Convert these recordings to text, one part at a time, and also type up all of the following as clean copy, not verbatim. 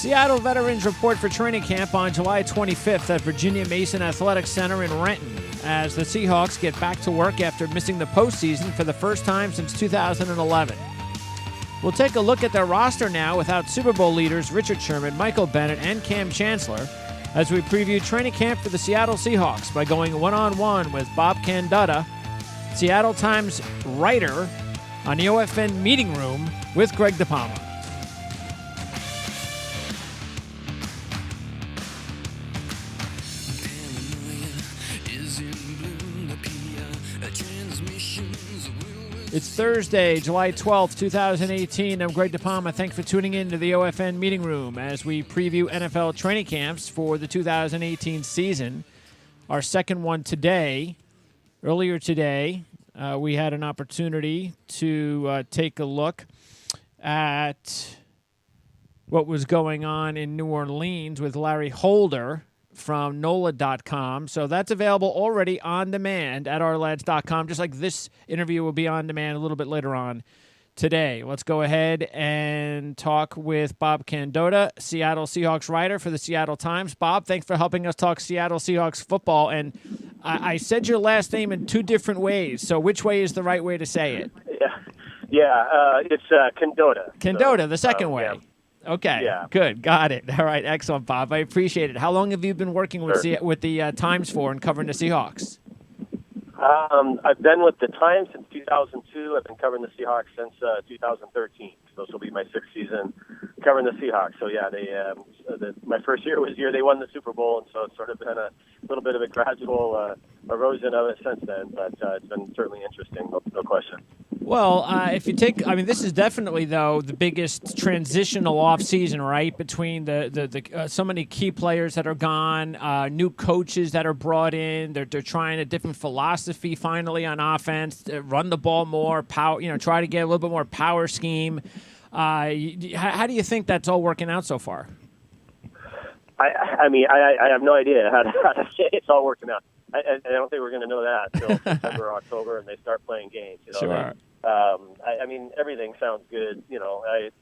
Seattle veterans report for training camp on July 25th at Virginia Mason Athletic Center in Renton as the Seahawks get back to work after missing the postseason for the first time since 2011. We'll take a look at their roster now without Super Bowl leaders Richard Sherman, Michael Bennett, and Cam Chancellor as we preview training camp for the Seattle Seahawks by going one-on-one with Bob Candotta, Seattle Times writer on the OFN meeting room with Greg DePalma. It's Thursday, July 12th, 2018. I'm Greg DePalma. Thanks for tuning in to the OFN meeting room as we preview NFL training camps for the 2018 season. Our second one today. Earlier today, we had an opportunity to take a look at what was going on in New Orleans with Larry Holder from NOLA.com. So that's available already on demand at ourlads.com, just like this interview will be on demand a little bit later on today. Let's go ahead and talk with Bob Candotta, Seattle Seahawks writer for the Seattle Times. Bob, thanks for helping us talk Seattle Seahawks football. And I said your last name in two different ways, so which way is the right way to say it? It's Candotta. Candotta, so, the second way. Yeah. Okay, yeah. Good, got it. All right, excellent, Bob. I appreciate it. How long have you been working with the Times for and covering the Seahawks? I've been with the Times since 2002. I've been covering the Seahawks since 2013. So this will be my sixth season covering the Seahawks. So yeah, my first year was the year they won the Super Bowl, and so it's sort of been a little bit of a gradual erosion of it since then. But it's been certainly interesting, no question. Well, if you take, this is definitely, though, the biggest transitional offseason, right, between the so many key players that are gone, new coaches that are brought in. They're trying a different philosophy finally on offense, run the ball more, power, try to get a little bit more power scheme. How do you think that's all working out so far? I have no idea how to say it's all working out. I don't think we're going to know that until September or October, and they start playing games. Sure. Everything sounds good.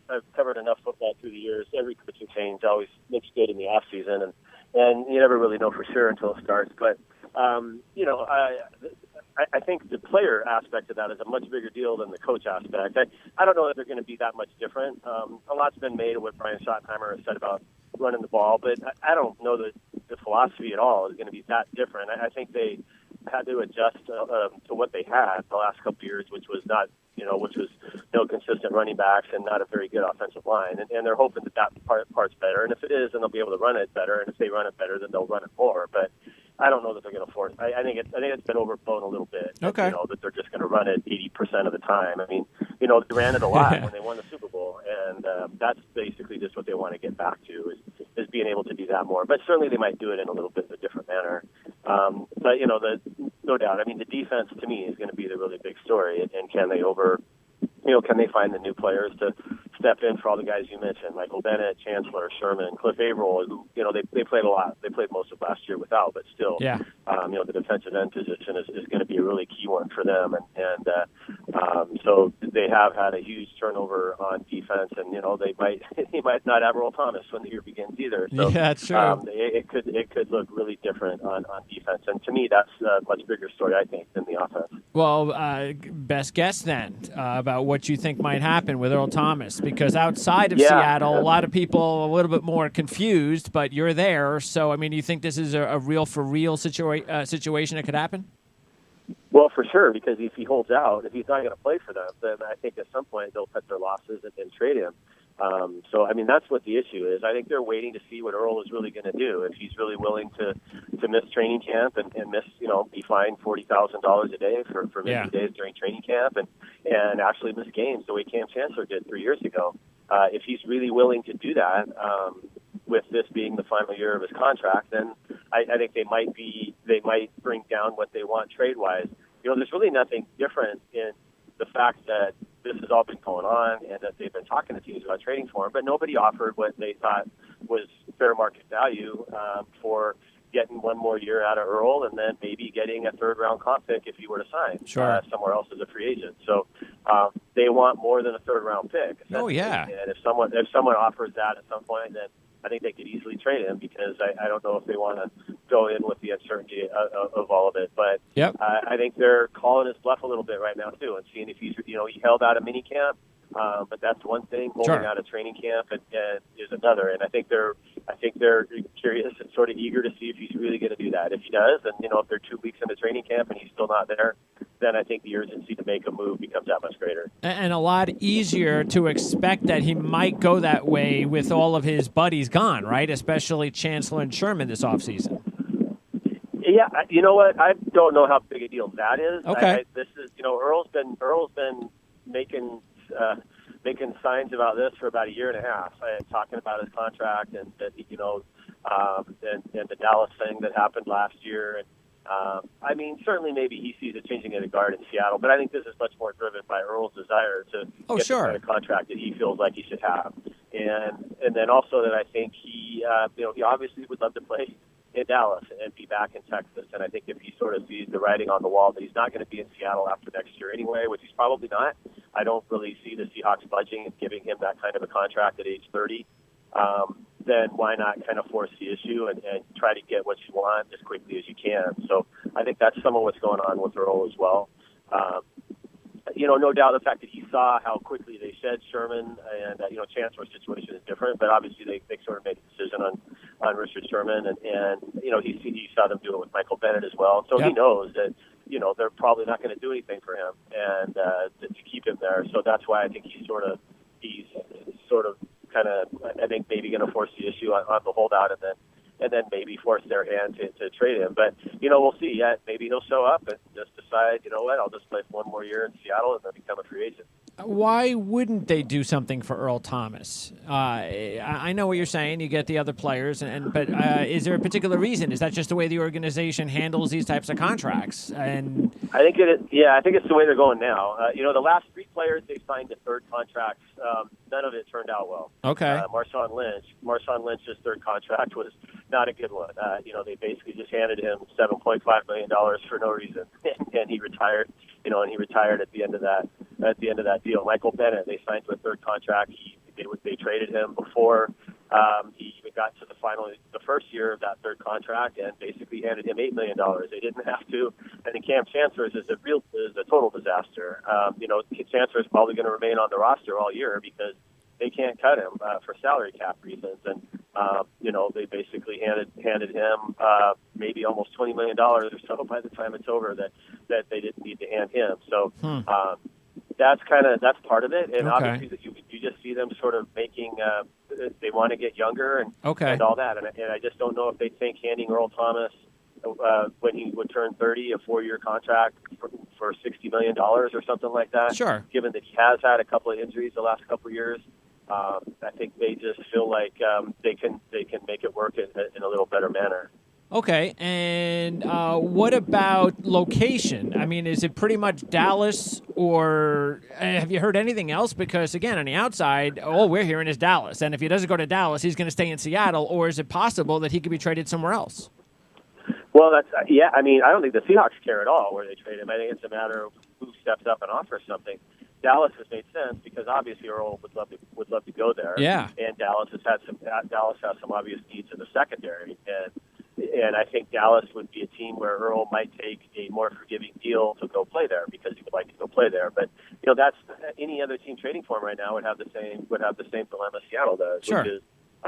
I've covered enough football through the years. Every coaching change always looks good in the off season, and you never really know for sure until it starts. But I think the player aspect of that is a much bigger deal than the coach aspect. I don't know that they're going to be that much different. A lot's been made of what Brian Schottenheimer has said about running the ball, but I don't know that the philosophy at all is going to be that different. I think they had to adjust to what they had the last couple of years, which was no consistent running backs and not a very good offensive line. And they're hoping that part's better. And if it is, then they'll be able to run it better. And if they run it better, then they'll run it more. But I don't know that they're going to force. I think it's been overblown a little bit. Okay. That they're just going to run it 80% of the time. They ran it a lot when they won the Super Bowl, and that's basically just what they want to get back to is being able to do that more. But certainly they might do it in a little bit of a different manner. No doubt. The defense to me is going to be the really big story, and can they find the new players to step in for all the guys you mentioned, Michael Bennett, Chancellor, Sherman, Cliff Averill, who, they played a lot. They played most of last year without, but still, the defensive end position is going to be a really key one for them. So they have had a huge turnover on defense, and, they might not have Earl Thomas when the year begins either. So, yeah, that's true. It could look really different on defense. And to me, that's a much bigger story, I think, than the offense. Well, best guess then about what you think might happen with Earl Thomas, because outside of Seattle, a lot of people a little bit more confused, but you're there. So, you think this is a real-for-real situation that could happen? Well, for sure, because if he holds out, if he's not going to play for them, then I think at some point they'll cut their losses and trade him. That's what the issue is. I think they're waiting to see what Earl is really going to do. If he's really willing to miss training camp and miss, be fined $40,000 a day for missing days during training camp and actually miss games the way Cam Chancellor did 3 years ago. If he's really willing to do that, with this being the final year of his contract, then I think they might bring down what they want trade-wise. There's really nothing different in the fact that this has all been going on and that they've been talking to teams about trading for him, but nobody offered what they thought was fair market value for getting one more year out of Earl and then maybe getting a third-round comp pick if he were to sign somewhere else as a free agent. So they want more than a third-round pick. Oh, yeah. And if someone offers that at some point, then I think they could easily trade him because I don't know if they want to go in with the uncertainty of all of it. But Yep. I think they're calling his bluff a little bit right now too, and seeing if he's he held out a mini camp. But that's one thing. Holding out a training camp and is another. And I think they're curious and sort of eager to see if he's really going to do that. If he does, and if they're 2 weeks into training camp and he's still not there, then I think the urgency to make a move becomes that much greater. And a lot easier to expect that he might go that way with all of his buddies gone, right? Especially Chancellor and Sherman this offseason. Yeah, you know what? I don't know how big a deal that is. Okay. This is Earl's been making signs about this for about a year and a half, talking about his contract and that and the Dallas thing that happened last year. And I mean, certainly maybe he sees it changing in a guard in Seattle, but I think this is much more driven by Earl's desire to get the kind of contract that he feels like he should have, and then also that I think he obviously would love to play in Dallas and be back in Texas. And I think if he sort of sees the writing on the wall that he's not going to be in Seattle after next year anyway, which he's probably not, I don't really see the Seahawks budging and giving him that kind of a contract at age 30. Then why not kind of force the issue and try to get what you want as quickly as you can? So I think that's some of what's going on with Earl as well. No doubt the fact that he saw how quickly they shed Sherman and, Chancellor's situation is different, but obviously they sort of made a decision on Richard Sherman and he saw them do it with Michael Bennett as well. So he knows that, they're probably not going to do anything for him and to keep him there. So that's why I think he's sort of kind of, I think maybe going to force the issue on the holdout and then maybe force their hand to trade him. But, we'll see. Yeah, maybe he'll show up and just decide, I'll just play for one more year in Seattle and then become a free agent. Why wouldn't they do something for Earl Thomas? I know what you're saying. You get the other players, but is there a particular reason? Is that just the way the organization handles these types of contracts? And I think it is. Yeah, I think it's the way they're going now. The last 3 players they signed to third contracts, none of it turned out well. Okay. Marshawn Lynch's third contract was not a good one. They basically just handed him $7.5 million for no reason, and he retired. He retired at the end of that deal. Michael Bennett, they signed to a third contract. They traded him before he even got to the first year of that third contract, and basically handed him $8 million. They didn't have to. And then Cam Chancellor's is a total disaster. Chancellor is probably going to remain on the roster all year because they can't cut him for salary cap reasons, and they basically handed him maybe almost $20 million or so by the time it's over that they didn't need to hand him. So that's part of it, and obviously you just see them sort of making they want to get younger and all that, and I just don't know if they think handing Earl Thomas when he would turn 30 a 4-year contract for $60 million or something like that. Sure. Given that he has had a couple of injuries the last couple of years. I think they just feel like they can make it work in a little better manner. Okay, and what about location? I mean, is it pretty much Dallas, or have you heard anything else? Because, again, on the outside, all we're hearing is Dallas. And if he doesn't go to Dallas, he's going to stay in Seattle, or is it possible that he could be traded somewhere else? Well, I mean, I don't think the Seahawks care at all where they trade him. I think it's a matter of who steps up and offers something. Dallas has made sense because obviously Earl would love to go there. Yeah. And Dallas has some obvious needs in the secondary, and I think Dallas would be a team where Earl might take a more forgiving deal to go play there because he would like to go play there. But that's any other team trading for him right now would have the same dilemma Seattle does, sure. Which is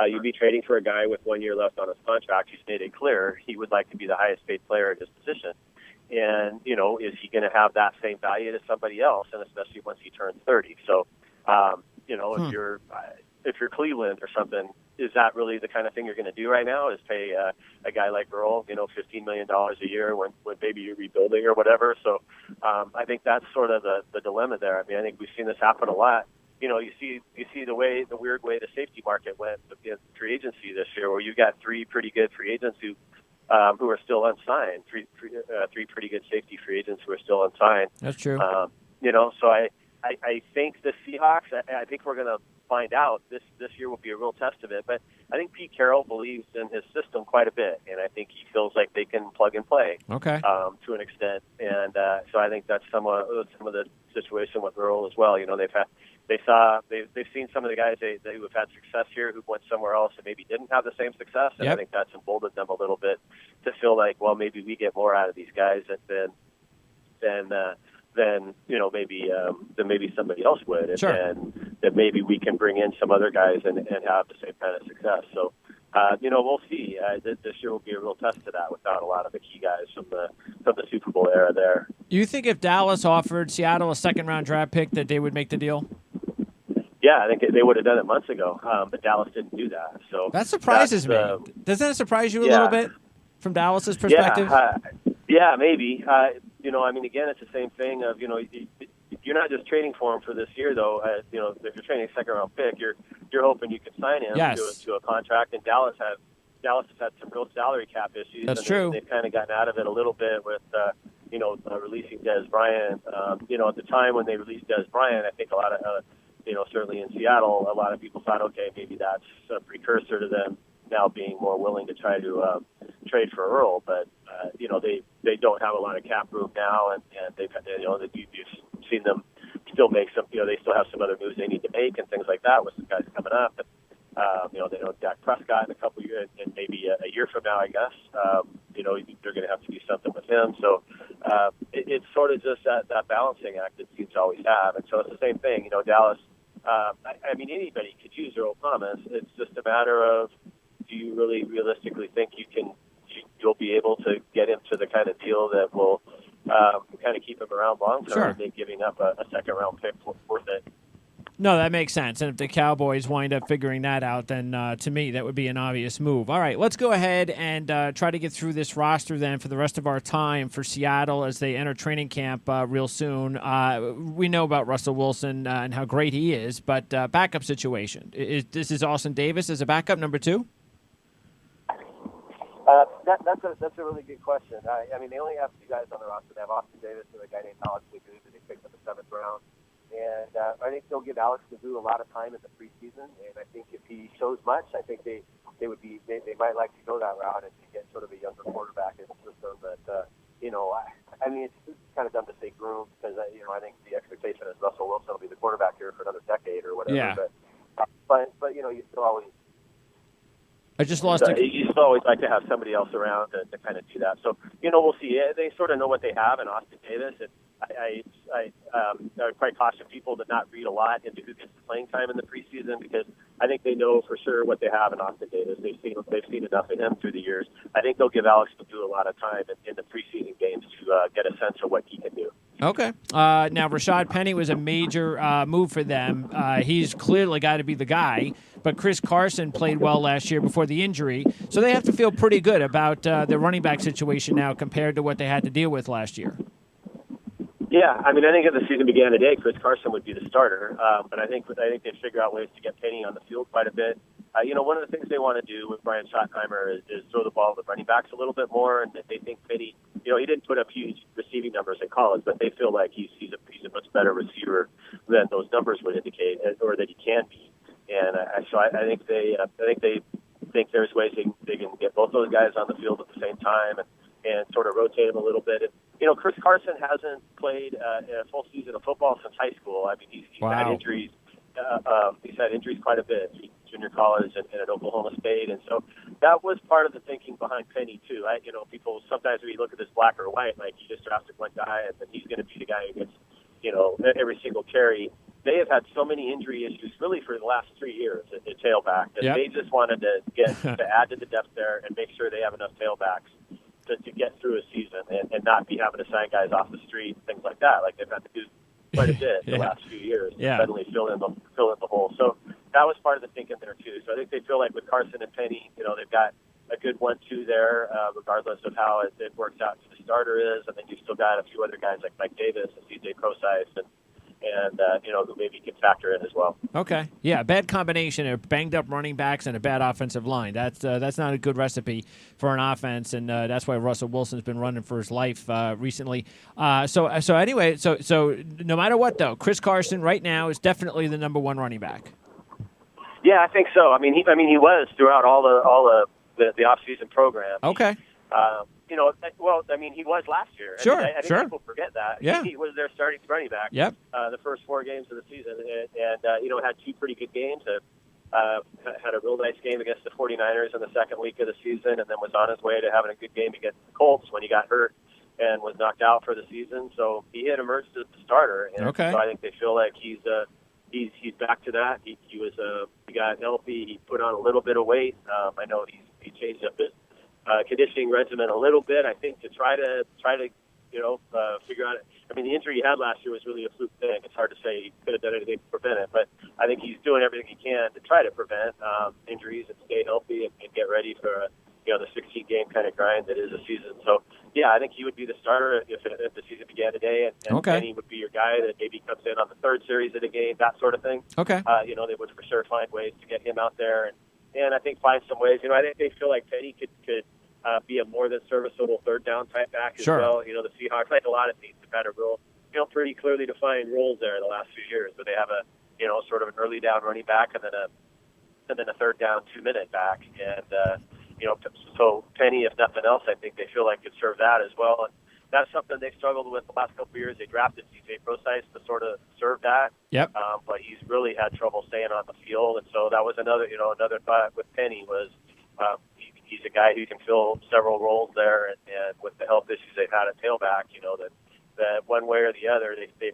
you'd be trading for a guy with 1 year left on his contract. He's made it clear he would like to be the highest paid player at his position. And, is he going to have that same value to somebody else, and especially once he turns 30? So, if you're Cleveland or something, is that really the kind of thing you're going to do right now, is pay a guy like Earl, $15 million a year when maybe you're rebuilding or whatever? So I think that's sort of the dilemma there. I mean, I think we've seen this happen a lot. You see the weird way the safety market went in free agency this year, where you got 3 pretty good free agents who are still unsigned, three pretty good safety free agents who are still unsigned. That's true. So I think the Seahawks, I think we're going to find out. This year will be a real test of it. But I think Pete Carroll believes in his system quite a bit, and I think he feels like they can plug and play to an extent. And so I think that's some of the situation with Earl as well. they've seen some of the guys who have had success here who went somewhere else and maybe didn't have the same success, and I think that's emboldened them a little bit to feel like, well, maybe we get more out of these guys than maybe somebody else would, and that maybe we can bring in some other guys and have the same kind of success. So, we'll see. This year will be a real test to that without a lot of the key guys from the Super Bowl era there. You think if Dallas offered Seattle a second-round draft pick that they would make the deal? Yeah, I think they would have done it months ago, but Dallas didn't do that. So that surprises me. Doesn't that surprise you a little bit from Dallas's perspective? Yeah, maybe. Again, it's the same thing of, you're not just trading for him for this year, though. If you're trading a second-round pick, you're hoping you can sign him to a contract. And Dallas has had some real salary cap issues. That's true. They've kind of gotten out of it a little bit with, releasing Dez Bryant. At the time when they released Dez Bryant, I think a lot of, certainly in Seattle, a lot of people thought, okay, maybe that's a precursor to them now being more willing to try to trade for Earl. But they don't have a lot of cap room now, and they've you've seen them still make some. They still have some other moves they need to make and things like that with some guys coming up. And, they know Dak Prescott in a couple years, and maybe a year from now, I guess. They're going to have to do something with him. So it's sort of just that balancing act that teams always have. And so it's the same thing. Dallas. Anybody could use Earl Thomas. It's just a matter of, do you really realistically think you'll be able to get him to the kind of deal that will kind of keep him around long term? I think giving up a second round pick worth it. No, that makes sense. And if the Cowboys wind up figuring that out, then to me that would be an obvious move. All right, let's go ahead and try to get through this roster then for the rest of our time for Seattle as they enter training camp real soon. We know about Russell Wilson and how great he is, but backup situation. This is Austin Davis as a backup number 2? That's a really good question. They only have 2 guys on the roster. They have Austin Davis and a guy named Alex Magoo that they picked up in the 7th round. And I think they'll give Alex Magoo a lot of time in the preseason. And I think if he shows much, I think they might like to go that route and to get sort of a younger quarterback in the system. But it's kind of dumb to say groom because I think the expectation is Russell Wilson will be the quarterback here for another decade or whatever. Yeah. But you still always. You still always like to have somebody else around to kind of do that. So, we'll see. They sort of know what they have in Austin Davis. And I would probably caution people to not read a lot into who gets the playing time in the preseason because I think they know for sure what they have in Austin Davis. They've seen enough of him through the years. I think they'll give Alex Magoo a lot of time in the preseason games to get a sense of what he can do. Okay. Now, Rashad Penny was a major move for them. He's clearly got to be the guy, but Chris Carson played well last year before the injury, so they have to feel pretty good about their running back situation now compared to what they had to deal with last year. Yeah, I think if the season began today, Chris Carson would be the starter. But I think they'd figure out ways to get Penny on the field quite a bit. One of the things they want to do with Brian Schottenheimer is throw the ball to the running backs a little bit more, and they think Penny, he didn't put up huge receiving numbers in college, but they feel like he's a much better receiver than those numbers would indicate, or that he can be. And so I think they think there's ways they can get both those guys on the field at the same time and sort of rotate them a little bit. And, Chris Carson hasn't played a full season of football since high school. He's had injuries. He's had injuries quite a bit, junior college and at Oklahoma State. And so that was part of the thinking behind Penny, too. People sometimes we look at this black or white, like you just drafted one guy and then he's going to be the guy who gets, every single carry. They have had so many injury issues really for the last 3 years at tailback that they just wanted to add to the depth there and make sure they have enough tailbacks to get through a season and not be having to sign guys off the street, things like that. Like they've had to do quite a bit the last few years to suddenly fill in the hole. So that was part of the thinking there too. So I think they feel like with Carson and Penny, they've got a good 1-2 there, regardless of how it works out who the starter is. And then you've still got a few other guys like Mike Davis and CJ Prosise and who maybe can factor in as well. Okay. Yeah, bad combination of banged-up running backs and a bad offensive line. That's not a good recipe for an offense, and that's why Russell Wilson's been running for his life recently. So anyway, so no matter what, though, Chris Carson right now is definitely the number 1 running back. Yeah, I think so. He was throughout all the off-season program. Okay. Well, I mean, he was last year. Sure, I think sure. people forget that. Yeah. He was their starting running back. Yep. The first 4 games of the season, and had 2 pretty good games. Had a real nice game against the 49ers in the second week of the season, and then was on his way to having a good game against the Colts when he got hurt and was knocked out for the season. So he had emerged as the starter. And Okay. So I think they feel like he's back to that. He got healthy. He put on a little bit of weight. I know he changed up his conditioning regimen a little bit. I think to try to figure out. I mean, the injury he had last year was really a fluke thing. It's hard to say he could have done anything to prevent it, but I think he's doing everything he can to try to prevent injuries and stay healthy and get ready for the 16-game kind of grind that is a season. So, yeah, I think he would be the starter if the season began today, and Okay. Penny would be your guy that maybe comes in on the 3rd series of the game, that sort of thing. Okay. They would for sure find ways to get him out there, and I think find some ways. I think they feel like Penny could be a more than serviceable 3rd down type back as Sure. well. The Seahawks, like a lot of teams, have had a real, pretty clearly defined roles there in the last few years, where they have a, sort of an early down running back and then a 3rd down 2-minute back. And, so Penny, if nothing else, I think they feel like could serve that as well. And that's something they struggled with the last couple of years. They drafted C.J. Prosise to sort of serve that. Yep. But he's really had trouble staying on the field. And so that was another thought with Penny was, he's a guy who can fill several roles there, and with the health issues they've had at tailback, that one way or the other, they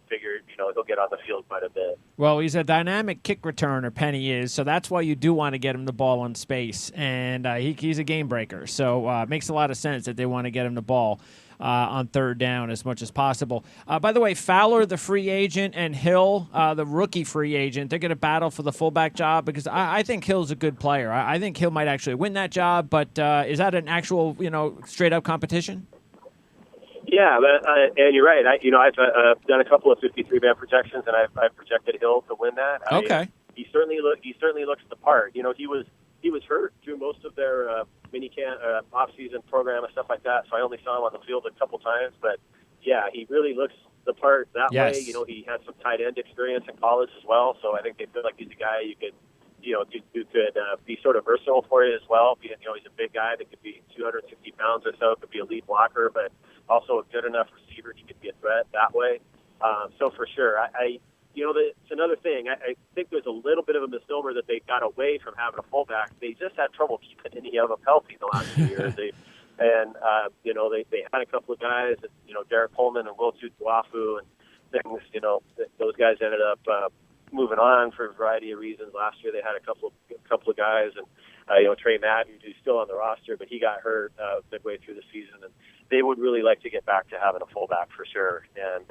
figured, he'll get on the field quite a bit. Well, he's a dynamic kick returner, Penny is, so that's why you do want to get him the ball in space, and he's a game breaker, so it makes a lot of sense that they want to get him the ball on 3rd down as much as possible. By the way, Fowler, the free agent, and Hill, the rookie free agent, they're going to battle for the fullback job because I think Hill's a good player. I think Hill might actually win that job, but is that an actual, straight-up competition? Yeah, and you're right. I've done a couple of 53-man projections, and I've projected Hill to win that. Okay. He certainly looks the part. He was hurt through most of their off-season program and stuff like that, so I only saw him on the field a couple times. But yeah, he really looks the part that Yes. way. He had some tight end experience in college as well, so I think they feel like he's a guy you could. Who could be sort of versatile for you as well. He's a big guy that could be 250 pounds or so, could be a lead blocker, but also a good enough receiver. He could be a threat that way. So for sure, it's another thing. I think there's a little bit of a misnomer that they got away from having a fullback. They just had trouble keeping any of them healthy the last few years. They had a couple of guys, Derek Pullman and Will Tutuafu and things. Those guys ended up moving on for a variety of reasons. Last year they had a couple of guys, and Trey Madden, who's still on the roster, but he got hurt midway through the season, and they would really like to get back to having a fullback for sure. And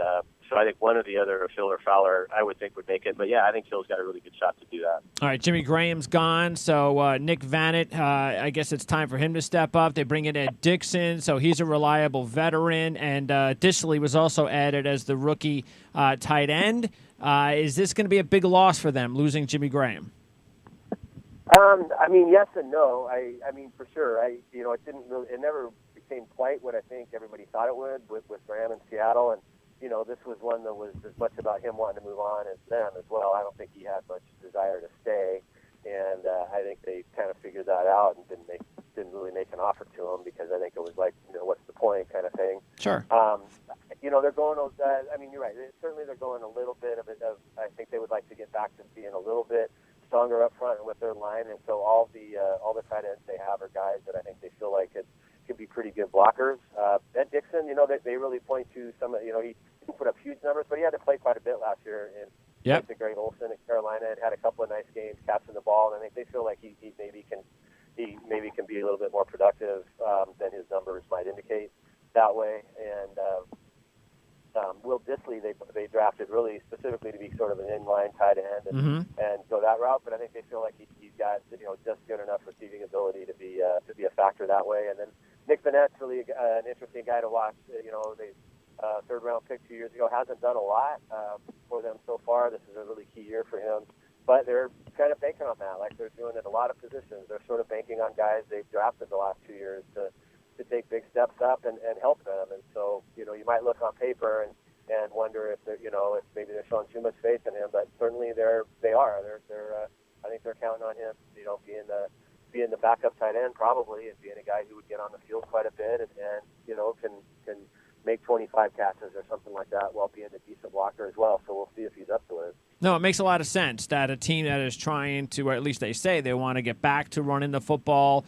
so I think one or the other, Hill or Fowler, I would think would make it. But yeah, I think Hill's got a really good shot to do that. All right, Jimmy Graham's gone, so Nick Vannett, I guess it's time for him to step up. They bring in Ed Dixon, so he's a reliable veteran, and Dissly was also added as the rookie tight end. Is this going to be a big loss for them, losing Jimmy Graham? Yes and no. For sure. It never became quite what I think everybody thought it would with Graham in Seattle, and this was one that was as much about him wanting to move on as them as well. I don't think he had much desire to stay, and I think they kind of figured that out and didn't really make an offer to him because I think it was like, what's the point kind of thing. Sure. They're going. You're right. Certainly, they're going a little bit of it. I think they would like to get back to being a little bit stronger up front with their line, and so all the tight ends they have are guys that I think they feel like could be pretty good blockers. Ed Dixon, they really point to some of, he didn't put up huge numbers, but he had to play quite a bit last year in the Greg Olsen at Carolina, and had a couple of nice games catching the ball, and I think they feel like he maybe can be a little bit more productive than his numbers might indicate that way. And Will Dissly, they drafted really specifically to be sort of an inline tight end and go that route. But I think they feel like he's got just good enough receiving ability to be a factor that way. And then Nick Vannett's really an interesting guy to watch. They third round pick 2 years ago, hasn't done a lot for them so far. This is a really key year for him. But they're kind of banking on that, like they're doing at a lot of positions. They're sort of banking on guys they've drafted the last 2 years to take big steps up and help them. And so, you might look on paper and wonder if they're, if maybe they're showing too much faith in him, but certainly they are. I think they're counting on him, being being the backup tight end probably, and being a guy who would get on the field quite a bit, and can make 25 catches or something like that while being a decent blocker as well. So we'll see if he's up to it. No, it makes a lot of sense that a team that is trying to, or at least they say they want to get back to running the football,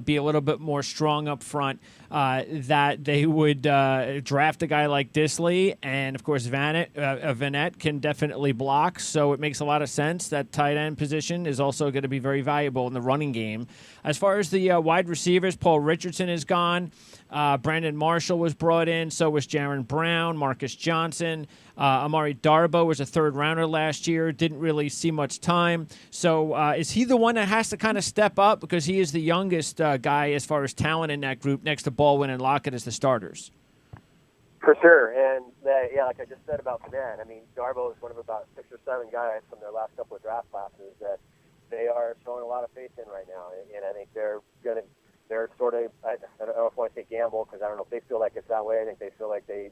be a little bit more strong up front, that they would draft a guy like Disley. And, of course, Vanette can definitely block. So it makes a lot of sense that tight end position is also going to be very valuable in the running game. As far as the wide receivers, Paul Richardson is gone. Brandon Marshall was brought in. So was Jaron Brown, Marcus Johnson. Amari Darbo was a third-rounder last year. Didn't really see much time. So is he the one that has to kind of step up because he is the youngest guy as far as talent in that group next to Baldwin and Lockett as the starters? For sure. And, like I just said about Vanette, I mean, Darbo is one of about 6 or 7 guys from their last couple of draft classes that they are showing a lot of faith in right now. And I think they're sort of, I don't know if I want to say gamble, because I don't know if they feel like it's that way. I think they feel like they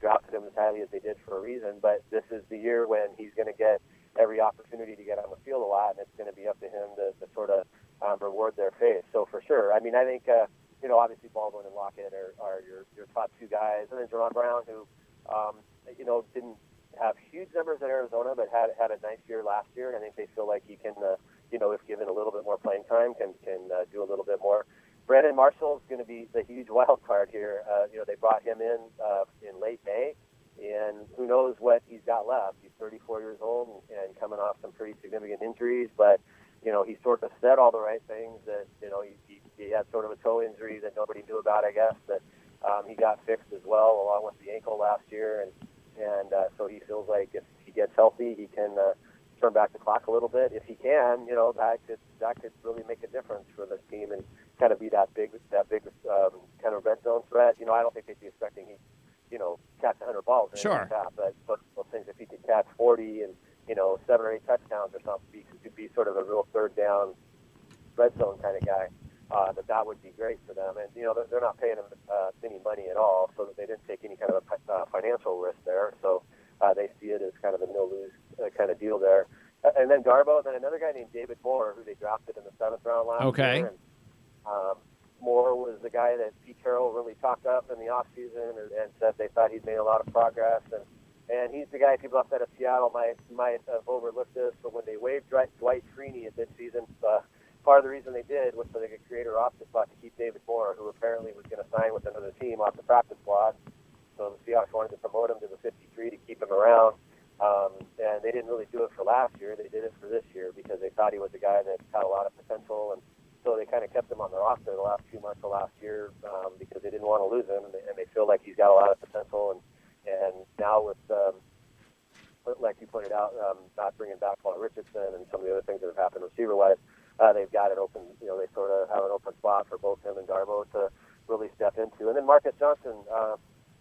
drafted him as highly as they did for a reason, but this is the year when he's going to get every opportunity to get on the field a lot, and it's going to be up to him to sort of reward their faith. So for sure, I mean, I think, obviously Baldwin and Lockett are your top 2 guys, and then Jaron Brown, who, didn't have huge numbers at Arizona, but had a nice year last year, and I think they feel like he can, if given a little bit more playing time, can do a little bit more. Brandon Marshall is going to be the huge wild card here. They brought him in late May, and who knows what he's got left. He's 34 years old and coming off some pretty significant injuries, but, he sort of said all the right things that, he had sort of a toe injury that nobody knew about, I guess, that he got fixed as well, along with the ankle last year, and so he feels like if he gets healthy, he can turn back the clock a little bit. If he can, that could really make a difference for this team and kind of be that big kind of red zone threat. I don't think they'd be expecting he, catch 100 balls. Sure. Like that, but those things, if he could catch 40 and 7 or 8 touchdowns or something, he could be sort of a real third down red zone kind of guy. That would be great for them, and they're not paying him any money at all, so that they didn't take any kind of a financial risk there. So they see it as kind of a no-lose kind of deal there. And then Darbo, then another guy named David Moore, who they drafted in the 7th round last year. And, Moore was the guy that Pete Carroll really talked up in the offseason and said they thought he'd made a lot of progress. And he's the guy people outside of Seattle might have overlooked this, but when they waived Dwight Freeney at midseason, part of the reason they did was so they could create a roster spot to keep David Moore, who apparently was going to sign with another team off the practice squad. So the Seahawks wanted to promote him to the 53 to keep him around. And they didn't really do it for last year. They did it for this year because they thought he was a guy that had a lot of potential. And so they kind of kept him on the roster the last few months of last year because they didn't want to lose him. And they feel like he's got a lot of potential. And now with, like you pointed out, not bringing back Paul Richardson and some of the other things that have happened receiver-wise, they've got it open. They sort of have an open spot for both him and Darbo to really step into. And then Marcus Johnson,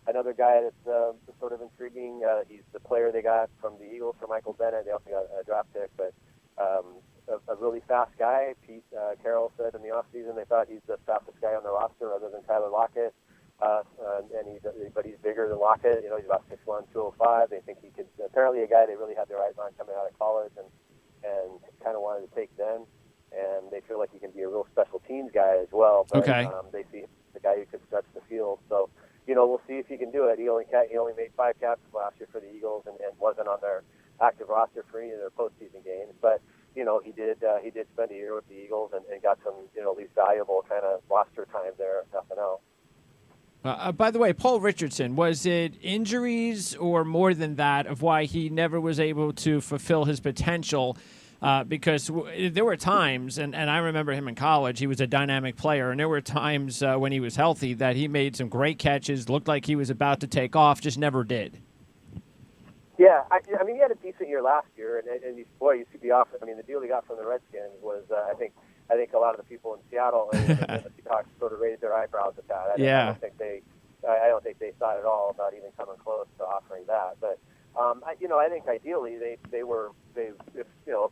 another guy that's sort of intriguing. He's the player they got from the Eagles for Michael Bennett. They also got a draft pick, but a really fast guy. Pete Carroll said in the offseason they thought he's the fastest guy on the roster other than Tyler Lockett. But he's bigger than Lockett. He's about 6'1", 205. They think he could. Apparently, a guy they really had their eyes on coming out of college and kind of wanted to take then. And they feel like he can be a real special teams guy as well. But, okay. They see the guy who could stretch the field. So, we'll see if he can do it. He only made 5 catches last year for the Eagles and wasn't on their active roster for any of their postseason games. But he did spend a year with the Eagles and got some at least valuable kind of roster time there, if nothing else. By the way, Paul Richardson, was it injuries or more than that of why he never was able to fulfill his potential? Because there were times, and I remember him in college, he was a dynamic player, and there were times when he was healthy that he made some great catches, looked like he was about to take off, just never did. Yeah, I mean, he had a decent year last year, and you see the offer. I mean, the deal he got from the Redskins was, I think a lot of the people in Seattle and the Seahawks sort of raised their eyebrows at that. I don't think they thought at all about even coming close to offering that. But I think ideally they if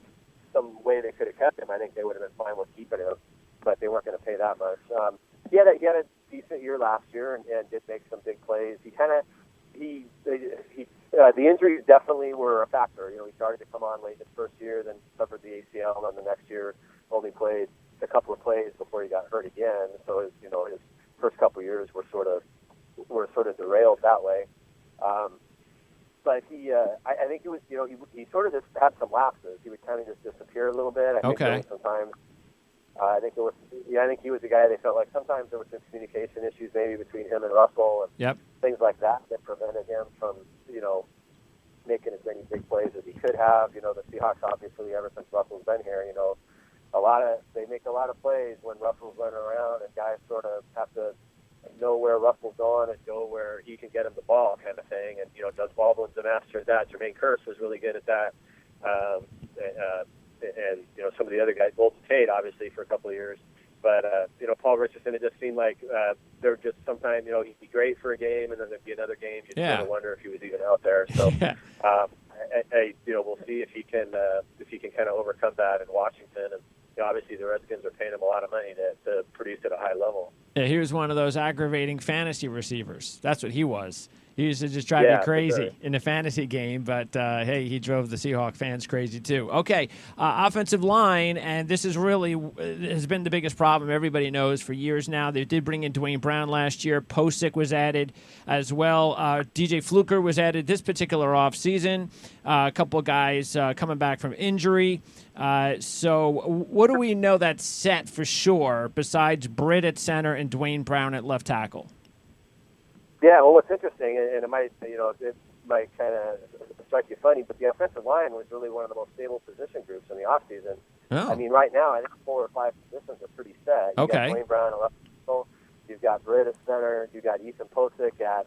some way they could have kept him, I think they would have been fine with keeping him, but they weren't going to pay that much. He had a decent year last year and did make some big plays. The injuries definitely were a factor. He started to come on late his first year, then suffered the ACL, and then the next year only played a couple of plays before he got hurt again. So his first couple of years were sort of derailed that way. But I think it was, he sort of just had some lapses. He would kind of just disappear a little bit. I think there was sometimes. I think he was the guy they felt like sometimes there was some communication issues maybe between him and Russell and things like that prevented him from, making as many big plays as he could have. The Seahawks, obviously, ever since Russell's been here, they make a lot of plays when Russell's running around, and guys sort of have to know where Russell's going and go where he can get him the ball, kind of thing. And Doug Baldwin's a master at that. Jermaine Kearse was really good at that. And some of the other guys, Golden Tate, obviously, for a couple of years. But, Paul Richardson, it just seemed like they're just sometimes, he'd be great for a game, and then there'd be another game. You'd sort of wonder if he was even out there. So, we'll see if he can kind of overcome that in Washington. And, obviously, the Redskins are paying him a lot of money to produce at a high level. Yeah, he was one of those aggravating fantasy receivers. That's what he was. He used to just drive you crazy in the fantasy game, but, hey, he drove the Seahawk fans crazy too. Okay, offensive line, and this is really has been the biggest problem everybody knows for years now. They did bring in Dwayne Brown last year. Posick was added as well. DJ Fluker was added this particular offseason. A couple of guys coming back from injury. So what do we know that's set for sure besides Britt at center and Dwayne Brown at left tackle? Yeah, well, what's interesting, and it might kind of strike you funny, but the offensive line was really one of the most stable position groups in the offseason. Oh. I mean, right now, I think 4 or 5 positions are pretty set. You've got Dwayne Brown at left tackle. You've got Britt at center. You've got Ethan Posick at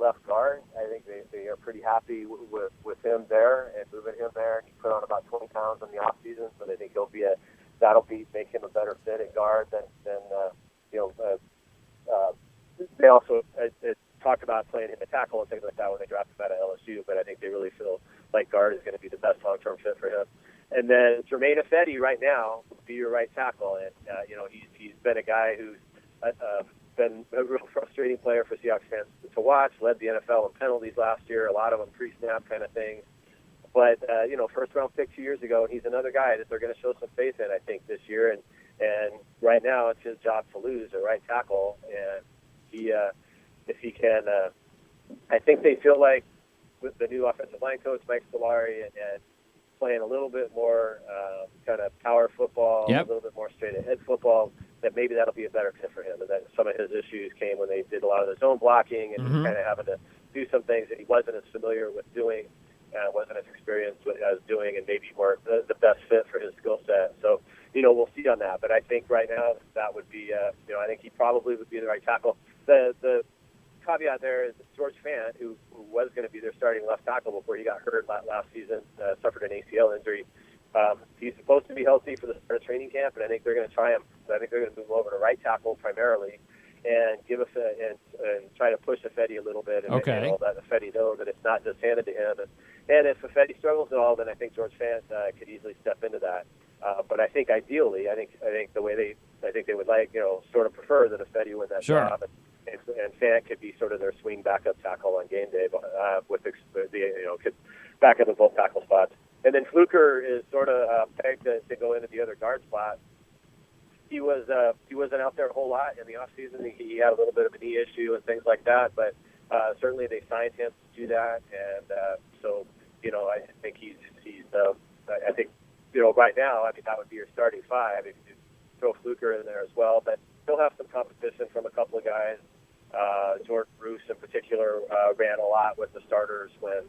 left guard. I think they are pretty happy with him there and moving him there. He put on about 20 pounds in the offseason, so they think that'll make him a better fit at guard than they also talked about playing him at tackle and things like that when they drafted him out of LSU, but I think they really feel like guard is going to be the best long-term fit for him. And then Jermaine Ifedi right now would be your right tackle, and he's been a guy who's been a real frustrating player for Seahawks fans to watch. Led the NFL in penalties last year, a lot of them pre-snap kind of things. But first-round pick 2 years ago, and he's another guy that they're going to show some faith in, I think, this year. And right now, it's his job to lose at right tackle, and if he can, I think they feel like with the new offensive line coach, Mike Solari, and playing a little bit more kind of power football, a little bit more straight-ahead football, that maybe that'll be a better fit for him. And that some of his issues came when they did a lot of the zone blocking and kind of having to do some things that he wasn't as familiar with doing, wasn't as experienced as doing, and maybe weren't the best fit for his skill set. So, we'll see on that. But I think right now that would be, I think he probably would be the right tackle. The caveat there is George Fant, who was going to be their starting left tackle before he got hurt last season, suffered an ACL injury. He's supposed to be healthy for the start of training camp, and I think they're going to try him. I think they're going to move him over to right tackle primarily, and give us and try to push Ifedi a little bit, and let Ifedi know that it's not just handed to him. And if Ifedi struggles at all, then I think George Fant could easily step into that. But I think ideally, I think the way they would like, sort of prefer that Ifedi win that job. And Fant could be sort of their swing backup tackle on game day, could back up in both tackle spots. And then Fluker is sort of pegged to go into the other guard spot. He wasn't out there a whole lot in the offseason. He had a little bit of a knee issue and things like that, but certainly they signed him to do that. And so I think he's I think right now, I mean, that would be your starting five if you throw Fluker in there as well. But he'll have some competition from a couple of guys. Jordan Bruce in particular ran a lot with the starters when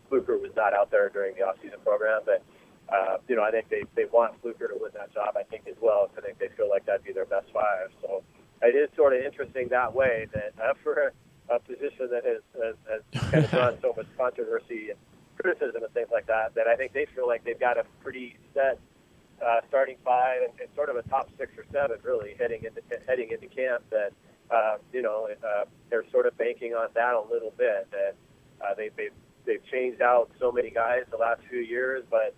Fluker was not out there during the offseason program. But, I think they want Fluker to win that job, I think, as well. So I think they feel like that'd be their best five. So it is sort of interesting that way that for a position that has kind of drawn so much controversy and criticism and things like that, that I think they feel like they've got a pretty set starting five and sort of a top 6 or 7 really heading into camp. That they're sort of banking on that a little bit. That they've changed out so many guys the last few years, but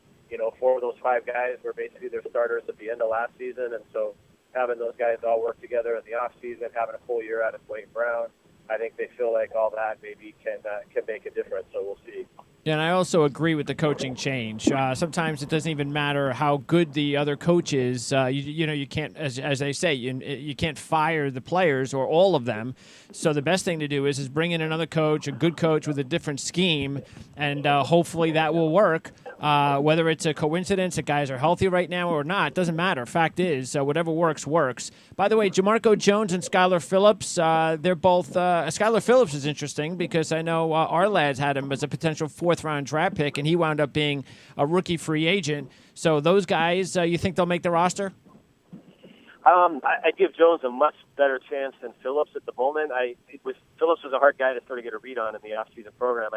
4 of those 5 guys were basically their starters at the end of last season, and so having those guys all work together in the off season, having a full year out of Dwayne Brown, I think they feel like all that maybe can make a difference. So we'll see. Yeah, and I also agree with the coaching change. Sometimes it doesn't even matter how good the other coach is. You can't, as they say, you can't fire the players or all of them. So the best thing to do is bring in another coach, a good coach with a different scheme, and hopefully that will work. Whether it's a coincidence that guys are healthy right now or not, doesn't matter. Fact is, whatever works, works. By the way, Jamarco Jones and Skylar Phillips, they're both. Skylar Phillips is interesting because I know our lads had him as a potential fourth-round draft pick, and he wound up being a rookie free agent. So those guys, you think they'll make the roster? I give Jones a much better chance than Phillips at the moment. Phillips was a hard guy to sort of get a read on in the off-season program.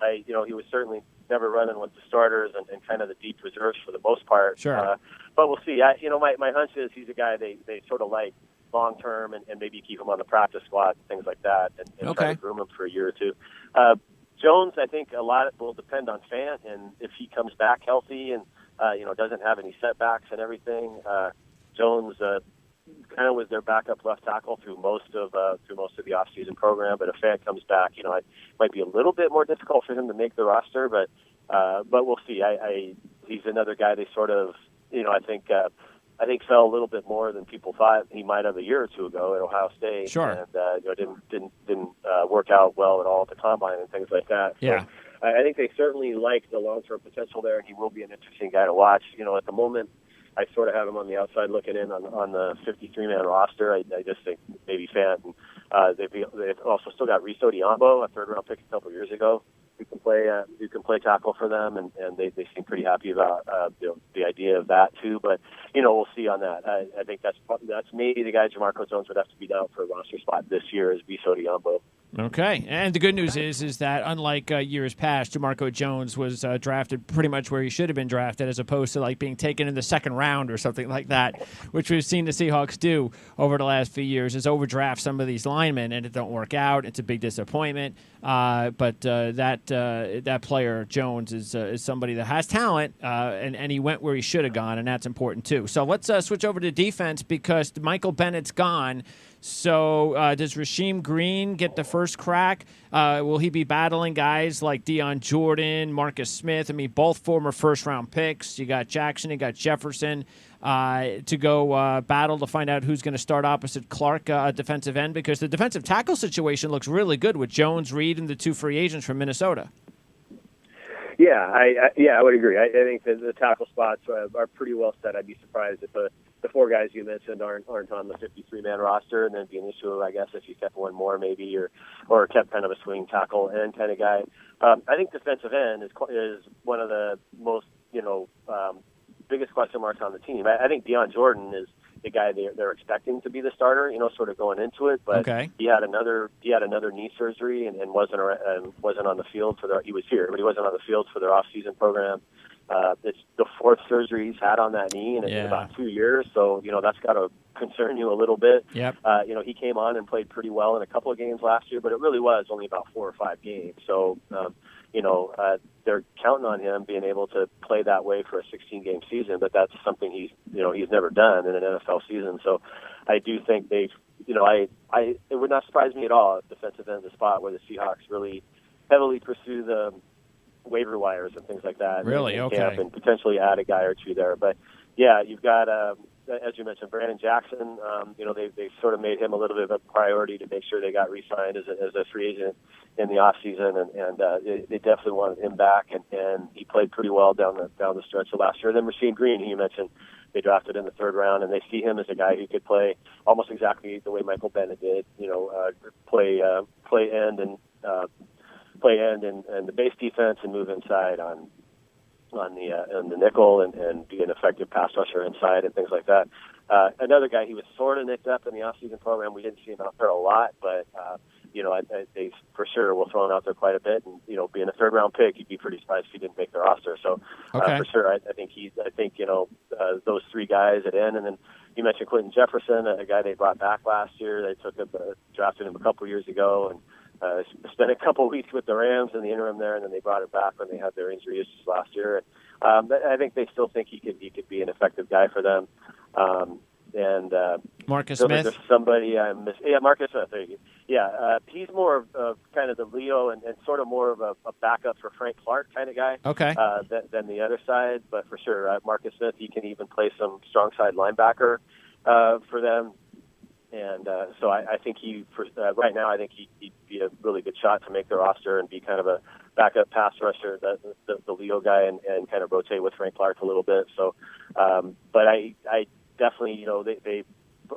He was certainly never running with the starters and kind of the deep reserves for the most part. Sure. But we'll see. My hunch is he's a guy they sort of like long term and maybe keep him on the practice squad and things like that and try to groom him for a year or two. Jones, I think a lot will depend on Fant, and if he comes back healthy and doesn't have any setbacks and everything. Jones kind of was their backup left tackle through most of the offseason program. But if Fant comes back, it might be a little bit more difficult for him to make the roster. But we'll see. He's another guy they sort of I think fell a little bit more than people thought he might have a year or two ago at Ohio State. Sure. And didn't work out well at all at the combine and things like that. Yeah. So I think they certainly like the long-term potential there, and he will be an interesting guy to watch. At the moment, I sort of have him on the outside looking in on the 53-man roster. I just think maybe Fant. They've also still got Riso Diambo, a third-round pick a couple of years ago, who can play tackle for them, and they seem pretty happy about the idea of that too. But we'll see on that. I think that's maybe the guy Jamarco Jones would have to be down for a roster spot this year is Riso Diambo. Okay, and the good news is that unlike years past, Jamarco Jones was drafted pretty much where he should have been drafted, as opposed to like being taken in the second round or something like that, which we've seen the Seahawks do over the last few years, is overdraft some of these linemen, and it don't work out. It's a big disappointment. But that player Jones is somebody that has talent, and he went where he should have gone, and that's important too. So let's switch over to defense because Michael Bennett's gone. So does Rasheem Green get the first crack? Will he be battling guys like Deion Jordan, Marcus Smith? I mean, both former first-round picks. You got Jackson, you got Jefferson to go battle to find out who's going to start opposite Clark defensive end, because the defensive tackle situation looks really good with Jones, Reed, and the two free agents from Minnesota. Yeah, I would agree. I think that the tackle spots are pretty well set. I'd be surprised if the four guys you mentioned aren't on the 53-man roster, and then be an issue, I guess, if you kept one more maybe, or kept kind of a swing tackle end kind of guy. I think defensive end is one of the most biggest question marks on the team. I think Deion Jordan is the guy they're expecting to be the starter, sort of going into it. But he had another knee surgery and wasn't on the field he was here, but he wasn't on the field for their off-season program. It's the fourth surgery he's had on that knee in about 2 years, so that's got to concern you a little bit. Yep. He came on and played pretty well in a couple of games last year, but it really was only about 4 or 5 games. So they're counting on him being able to play that way for a 16-game season, but that's something he's never done in an NFL season. So I do think it would not surprise me at all if defensive end is the spot where the Seahawks really heavily pursue the waiver wires and things like that. Really? Okay. And potentially add a guy or two there. But yeah, you've got, as you mentioned, Brandon Jackson. They sort of made him a little bit of a priority to make sure they got re-signed as a free agent in the off season, and they definitely wanted him back, and he played pretty well down the stretch of last year. Then Rasheem Green, who you mentioned, they drafted in the third round, and they see him as a guy who could play almost exactly the way Michael Bennett did. Play end and the base defense and move inside on the nickel and be an effective pass rusher inside and things like that. Another guy, he was sort of nicked up in the off-season program. We didn't see him out there a lot, but they for sure will throw him out there quite a bit. And being a third-round pick, you'd be pretty surprised if he didn't make the roster. So for sure, I think those three guys at end, and then you mentioned Quentin Jefferson, a guy they brought back last year. They drafted him a couple years ago, and spent a couple of weeks with the Rams in the interim there, and then they brought him back when they had their injury issues last year. And I think they still think he could be an effective guy for them. and Marcus so Smith. there's somebody I miss. Yeah, Marcus Smith. There you go. Yeah, he's more of kind of the Leo and sort of more of a backup for Frank Clark kind of guy. Okay. Than the other side, but for sure, Marcus Smith, he can even play some strong side linebacker for them. And so I think right now, I think he'd be a really good shot to make the roster and be kind of a backup pass rusher, the Leo guy, and kind of rotate with Frank Clark a little bit. So, but I definitely, they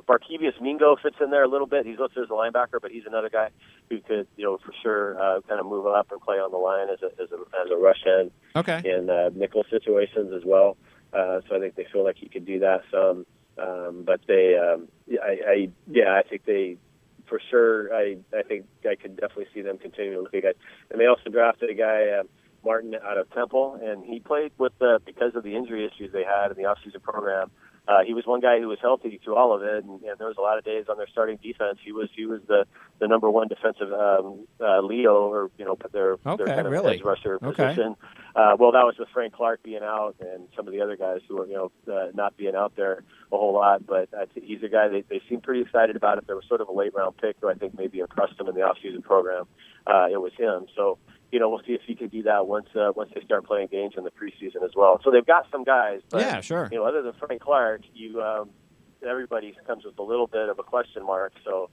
Barkevius Mingo fits in there a little bit. He's listed as a linebacker, but he's another guy who could, for sure, kind of move up and play on the line as a rush end in nickel situations as well. So I think they feel like he could do that some. But they, I think they, for sure, I think I could definitely see them continuing to look at guys. And they also drafted a guy, Martin, out of Temple, and he played with because of the injury issues they had in the offseason program. He was one guy who was healthy through all of it, and there was a lot of days on their starting defense. He was the number one defensive Leo, or their kind of edge rusher position. Well, that was with Frank Clark being out and some of the other guys who were not being out there a whole lot. But he's a guy they seem pretty excited about it. There was sort of a late round pick who I think maybe impressed them in the offseason program. It was him. So we'll see if he can do that once they start playing games in the preseason as well. So they've got some guys. But, yeah, sure. Other than Frank Clark, everybody comes with a little bit of a question mark. So,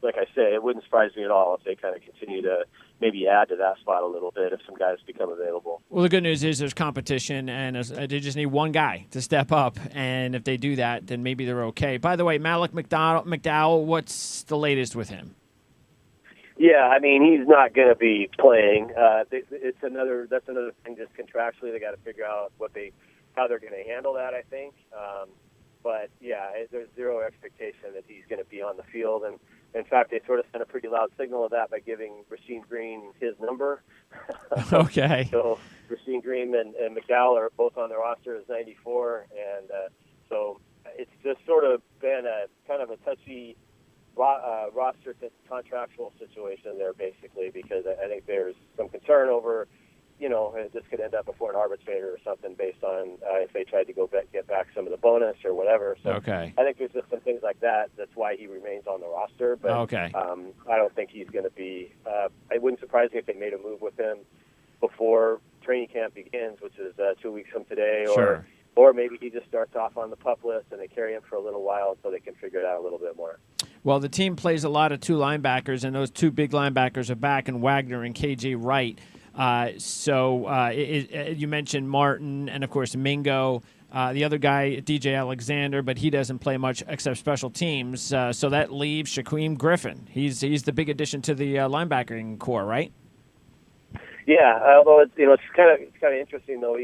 like I say, it wouldn't surprise me at all if they kind of continue to maybe add to that spot a little bit if some guys become available. Well, the good news is there's competition, and they just need one guy to step up. And if they do that, then maybe they're okay. By the way, Malik McDowell, what's the latest with him? Yeah, I mean, he's not going to be playing. That's another thing. Just contractually, they got to figure out how they're going to handle that, I think. But yeah, there's zero expectation that he's going to be on the field, and in fact, they sort of sent a pretty loud signal of that by giving Rasheem Green his number. Okay. So Rasheem Green and McDowell are both on their roster as 94, and so it's just sort of been a kind of a touchy roster contractual situation there, basically, because I think there's some concern over, this could end up before an arbitrator or something based on if they tried to get back some of the bonus or whatever. So okay. I think there's just some things like that. That's why he remains on the roster. But okay. I don't think he's going to be. It wouldn't surprise me if they made a move with him before training camp begins, which is 2 weeks from today, sure. Or maybe he just starts off on the PUP list and they carry him for a little while so they can figure it out a little bit more. Well, the team plays a lot of two linebackers, and those two big linebackers are back in Wagner and KJ Wright. You mentioned Martin and, of course, Mingo. The other guy, DJ Alexander, but he doesn't play much except special teams. So that leaves Shaquem Griffin. He's the big addition to the linebacking core, right? Yeah, although it's kind of interesting though.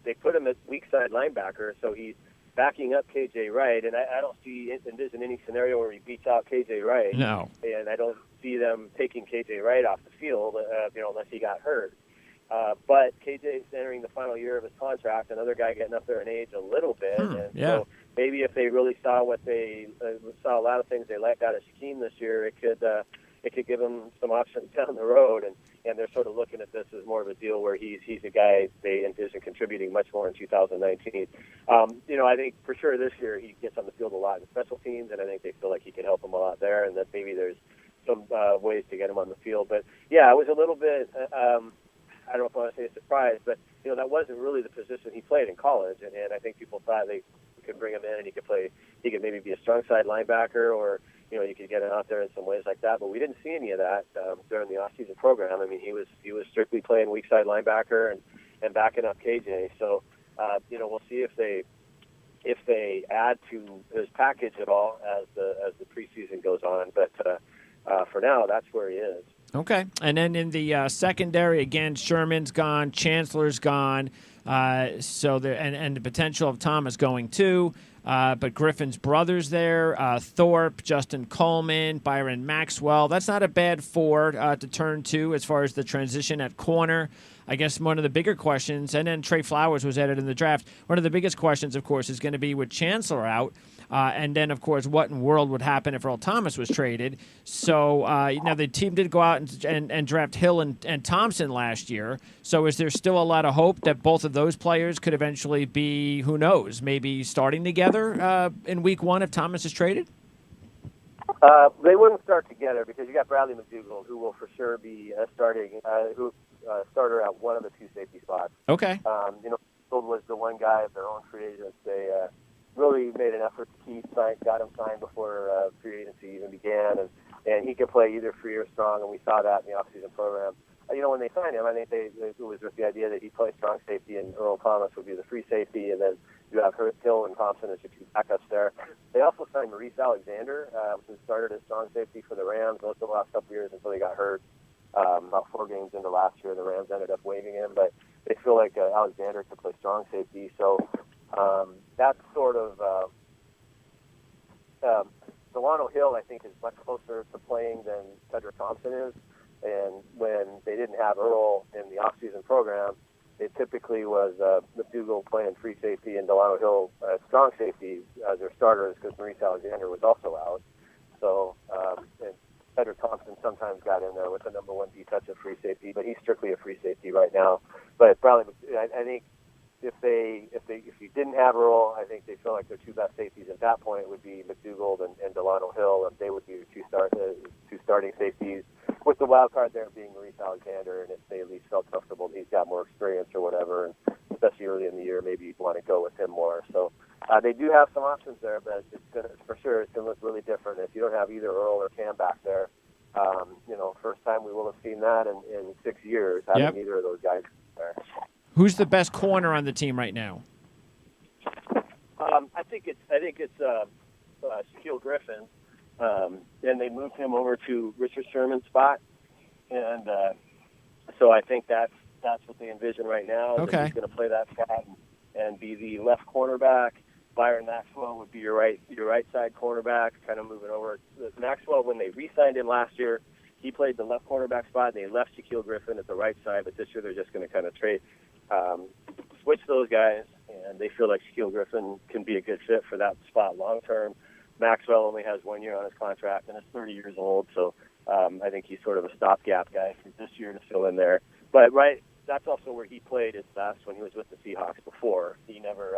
They put him as weak side linebacker, so he's backing up KJ Wright, and I don't envision any scenario where he beats out KJ Wright. No, and I don't see them taking KJ Wright off the field, unless he got hurt. But KJ's entering the final year of his contract, another guy getting up there in age a little bit, so maybe if they really saw saw a lot of things they liked out of Shaquem this year, it could give them some options down the road, and they're sort of looking at this as more of a deal where he's a guy they envision contributing much more in 2019. I think for sure this year he gets on the field a lot in special teams, and I think they feel like he can help them a lot there, and that maybe there's some ways to get him on the field. But yeah, it was a little bit. I don't know if I want to say a surprise, but that wasn't really the position he played in college, and I think people thought they could bring him in and he could maybe be a strong side linebacker, or you could get him out there in some ways like that. But we didn't see any of that during the off-season program. I mean, he was strictly playing weak side linebacker and backing up KJ. So we'll see if they add to his package at all as the preseason goes on. But for now, that's where he is. Okay. And then in the secondary, again, Sherman's gone, Chancellor's gone, so there and the potential of Thomas going too. But Griffin's brother's there, Thorpe, Justin Coleman, Byron Maxwell. That's not a bad four to turn to as far as the transition at corner. I guess one of the bigger questions, and then Trey Flowers was added in the draft. One of the biggest questions, of course, is going to be with Chancellor out. And then, of course, what in the world would happen if Earl Thomas was traded? So now the team did go out and draft Hill and Thompson last year. So is there still a lot of hope that both of those players could eventually be, who knows, maybe starting together in week one if Thomas is traded? They wouldn't start together because you got Bradley McDougald, who will for sure be starter at one of the two safety spots. Okay. McDougald was the one guy of their own free agents. They really made an effort to got him signed before free agency even began, and he could play either free or strong, and we saw that in the offseason program. When they signed him, I think it was with the idea that he'd play strong safety and Earl Thomas would be the free safety, and then you have Hill and Thompson as your two backups there. They also signed Maurice Alexander, who started as strong safety for the Rams most of the last couple years until he got hurt. About 4 games into last year, the Rams ended up waiving him, but they feel like Alexander could play strong safety. So that's sort of Delano Hill, I think, is much closer to playing than Cedric Thompson is. And when they didn't have Earl in the offseason program, it typically was McDougald playing free safety and Delano Hill strong safety as their starters because Maurice Alexander was also out. So and Cedric Thompson sometimes got in there with the number one defensive free safety, but he's strictly a free safety right now. But probably, I think if you didn't have Earl, I think they feel like their two best safeties at that point would be McDougald and Delano Hill, and they would be your two starting safeties, with the wild card there being Maurice Alexander, and if they at least felt comfortable that he's got more experience or whatever, and especially early in the year, maybe you'd want to go with him more. So they do have some options there, but for sure it's going to look really different if you don't have either Earl or Cam back there. First time we will have seen that in 6 years, having either of those guys there. Who's the best corner on the team right now? I think it's Shaquille Griffin, and they moved him over to Richard Sherman's spot, and so I think that's what they envision right now. Okay, he's going to play that spot and be the left cornerback. Byron Maxwell would be your right side cornerback, kind of moving over. Maxwell, when they re-signed him last year, he played the left cornerback spot, and they left Shaquille Griffin at the right side. But this year they're just going to kind of switch those guys, and they feel like Shaquille Griffin can be a good fit for that spot long term. Maxwell only has 1 year on his contract and is 30 years old, so I think he's sort of a stopgap guy for this year to fill in there. But that's also where he played his best when he was with the Seahawks before. He never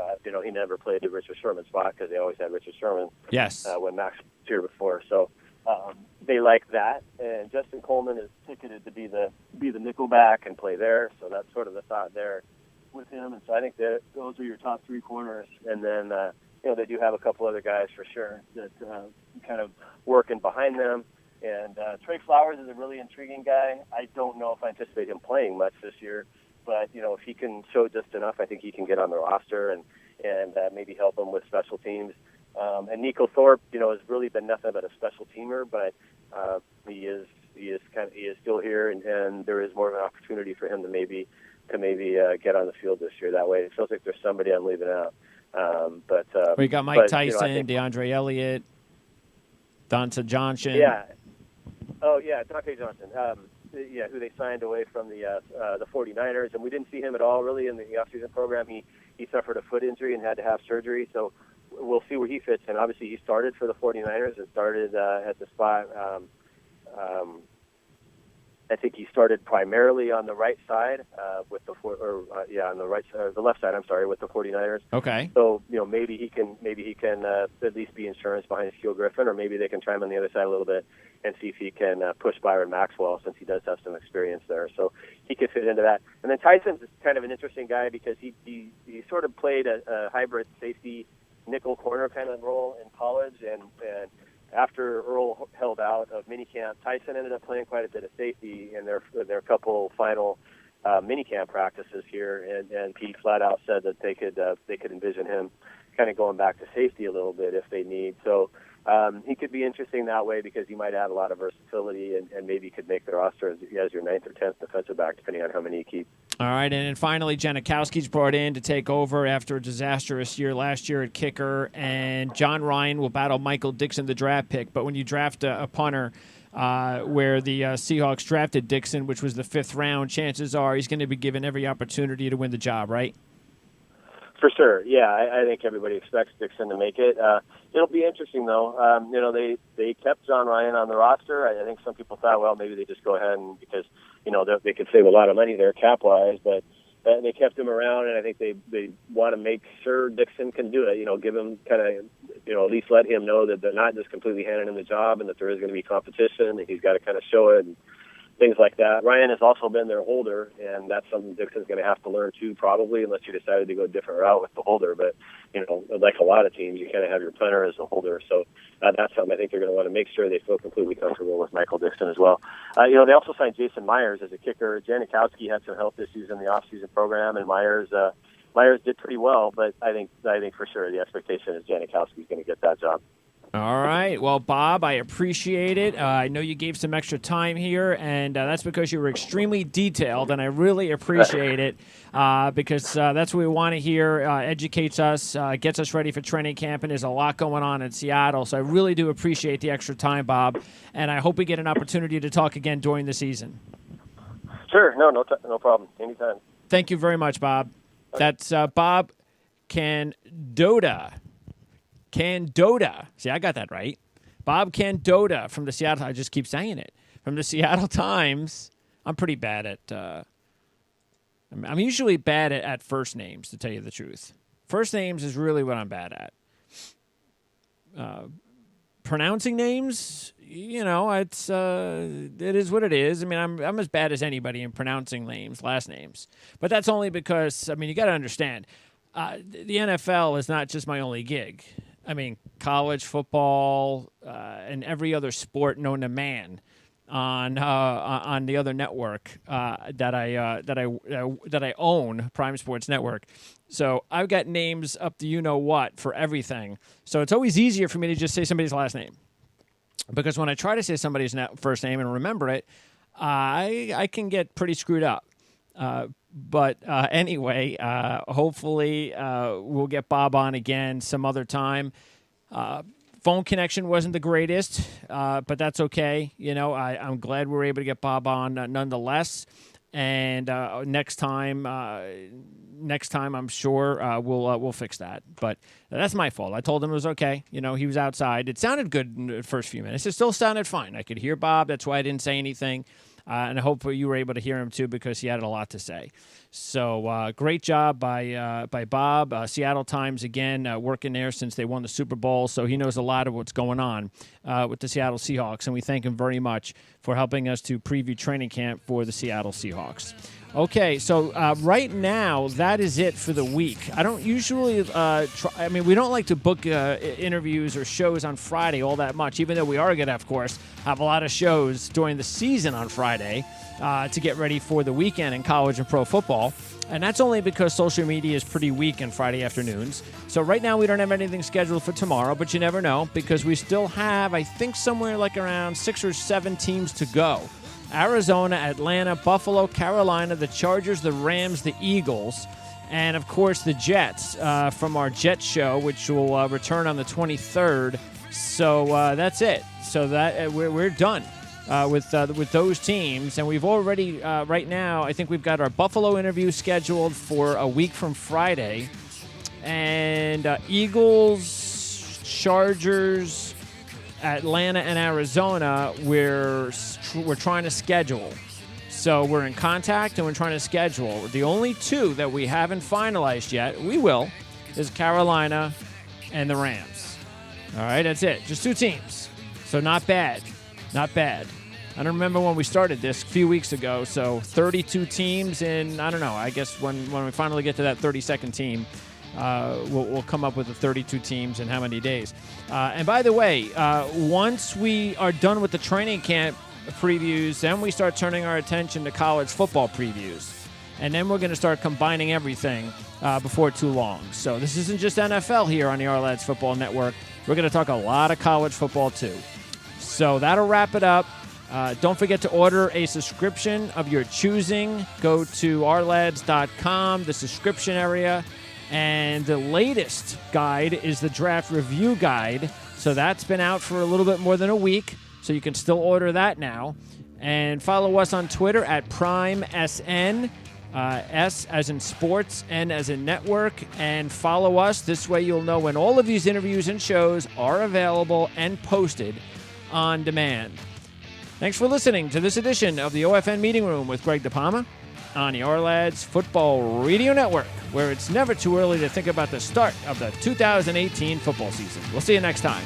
played the Richard Sherman spot because they always had Richard Sherman. Yes. When Max was here before, so they like that. And Justin Coleman is ticketed to be the nickel back and play there, so that's sort of the thought there with him. And so I think that those are your top three corners, and then they do have a couple other guys for sure that kind of working behind them. And Trey Flowers is a really intriguing guy. I don't know if I anticipate him playing much this year, but if he can show just enough, I think he can get on the roster and maybe help them with special teams. And Nico Thorpe, has really been nothing but a special teamer, but he is still here, and there is more of an opportunity for him to maybe get on the field this year. That way, it feels like there's somebody I'm leaving out. We got Mike Tyson, DeAndre Elliott, Donta Johnson. Yeah. Oh, yeah, Dante Johnson. Who they signed away from the 49ers, and we didn't see him at all really in the offseason program. He suffered a foot injury and had to have surgery, so we'll see where he fits. And obviously, he started for the 49ers and started at the spot. I think he started primarily on the right side on the right side, or the left side. I'm sorry, with the 49ers. Okay. So maybe he can at least be insurance behind Shaquille Griffin, or maybe they can try him on the other side a little bit and see if he can push Byron Maxwell, since he does have some experience there. So he could fit into that. And then Tyson's kind of an interesting guy because he sort of played a hybrid safety nickel corner kind of role in college, and after Earl held out of minicamp, Tyson ended up playing quite a bit of safety in their couple final minicamp practices here, and Pete flat out said that they could envision him kind of going back to safety a little bit if they need. So he could be interesting that way because he might have a lot of versatility and maybe could make the roster as your 9th or 10th defensive back, depending on how many you keep. All right, and then finally, Janikowski's brought in to take over after a disastrous year last year at kicker, and John Ryan will battle Michael Dixon, the draft pick. But when you draft a punter where the Seahawks drafted Dixon, which was the 5th round, chances are he's going to be given every opportunity to win the job, right? For sure, yeah. I think everybody expects Dixon to make it. It'll be interesting, though. They kept John Ryan on the roster. I think some people thought, well, maybe they just go ahead and because they could save a lot of money there cap-wise, but they kept him around, and I think they want to make sure Dixon can do it. Give him kind of at least let him know that they're not just completely handing him the job, and that there is going to be competition, and he's got to kind of show it. And things like that. Ryan has also been their holder, and that's something Dixon's going to have to learn too, probably, unless you decided to go a different route with the holder. But, like a lot of teams, you kind of have your punter as a holder. So that's something I think they're going to want to make sure they feel completely comfortable with Michael Dixon as well. They also signed Jason Myers as a kicker. Janikowski had some health issues in the off-season program, and Myers did pretty well. But I think for sure the expectation is Janikowski's going to get that job. All right. Well, Bob, I appreciate it. I know you gave some extra time here, and that's because you were extremely detailed, and I really appreciate it because that's what we want to hear, educates us, gets us ready for training camp, and there's a lot going on in Seattle. So I really do appreciate the extra time, Bob, and I hope we get an opportunity to talk again during the season. Sure. No problem. Anytime. Thank you very much, Bob. Okay. That's Bob Candota. See, I got that right. Bob Candota from the Seattle. I just keep saying it. From the Seattle Times. I'm pretty bad at. I'm usually bad at first names, to tell you the truth. First names is really what I'm bad at. Pronouncing names, it is what it is. I mean, I'm as bad as anybody in pronouncing names, last names. But that's only because you got to understand, the NFL is not just my only gig. I mean, college football and every other sport known to man on the other network that I own, Prime Sports Network. So I've got names up to what for everything. So it's always easier for me to just say somebody's last name, because when I try to say somebody's first name and remember it, I can get pretty screwed up. But anyway, hopefully we'll get Bob on again some other time. Phone connection wasn't the greatest, but that's okay. I'm glad we were able to get Bob on nonetheless. And next time I'm sure we'll fix that. But that's my fault. I told him it was okay. He was outside. It sounded good in the first few minutes. It still sounded fine. I could hear Bob. That's why I didn't say anything. And hopefully you were able to hear him, too, because he had a lot to say. So great job by Bob. Seattle Times, again, working there since they won the Super Bowl. So he knows a lot of what's going on with the Seattle Seahawks. And we thank him very much for helping us to preview training camp for the Seattle Seahawks. Okay, so right now, that is it for the week. I don't usually we don't like to book interviews or shows on Friday all that much, even though we are going to, of course, have a lot of shows during the season on Friday to get ready for the weekend in college and pro football. And that's only because social media is pretty weak on Friday afternoons. So right now we don't have anything scheduled for tomorrow, but you never know, because we still have, I think, somewhere like around 6 or 7 teams to go. Arizona, Atlanta, Buffalo, Carolina, the Chargers, the Rams, the Eagles, and, of course, the Jets from our Jets show, which will return on the 23rd. So that's it. So that we're done with those teams. And we've already, right now, I think we've got our Buffalo interview scheduled for a week from Friday. And Eagles, Chargers, Atlanta, and Arizona, we're trying to schedule. So we're in contact and we're trying to schedule. The only 2 that we haven't finalized yet, we will, is Carolina and the Rams. All right, that's it. Just 2 teams. So not bad. Not bad. I don't remember when we started this a few weeks ago. So 32 teams in, I don't know, I guess when we finally get to that 32nd team, we'll come up with the 32 teams in how many days. And by the way, once we are done with the training camp previews, then we start turning our attention to college football previews. And then we're going to start combining everything before too long. So this isn't just NFL here on the Our Football Network. We're going to talk a lot of college football too. So that'll wrap it up. Don't forget to order a subscription of your choosing. Go to ourlads.com, the subscription area. And the latest guide is the draft review guide. So that's been out for a little bit more than a week. So you can still order that now. And follow us on Twitter at PrimeSN. S as in sports, N as in network, and follow us. This way you'll know when all of these interviews and shows are available and posted on demand. Thanks for listening to this edition of the OFN Meeting Room with Greg DePalma on the Ourlads Football Radio Network, where it's never too early to think about the start of the 2018 football season. We'll see you next time.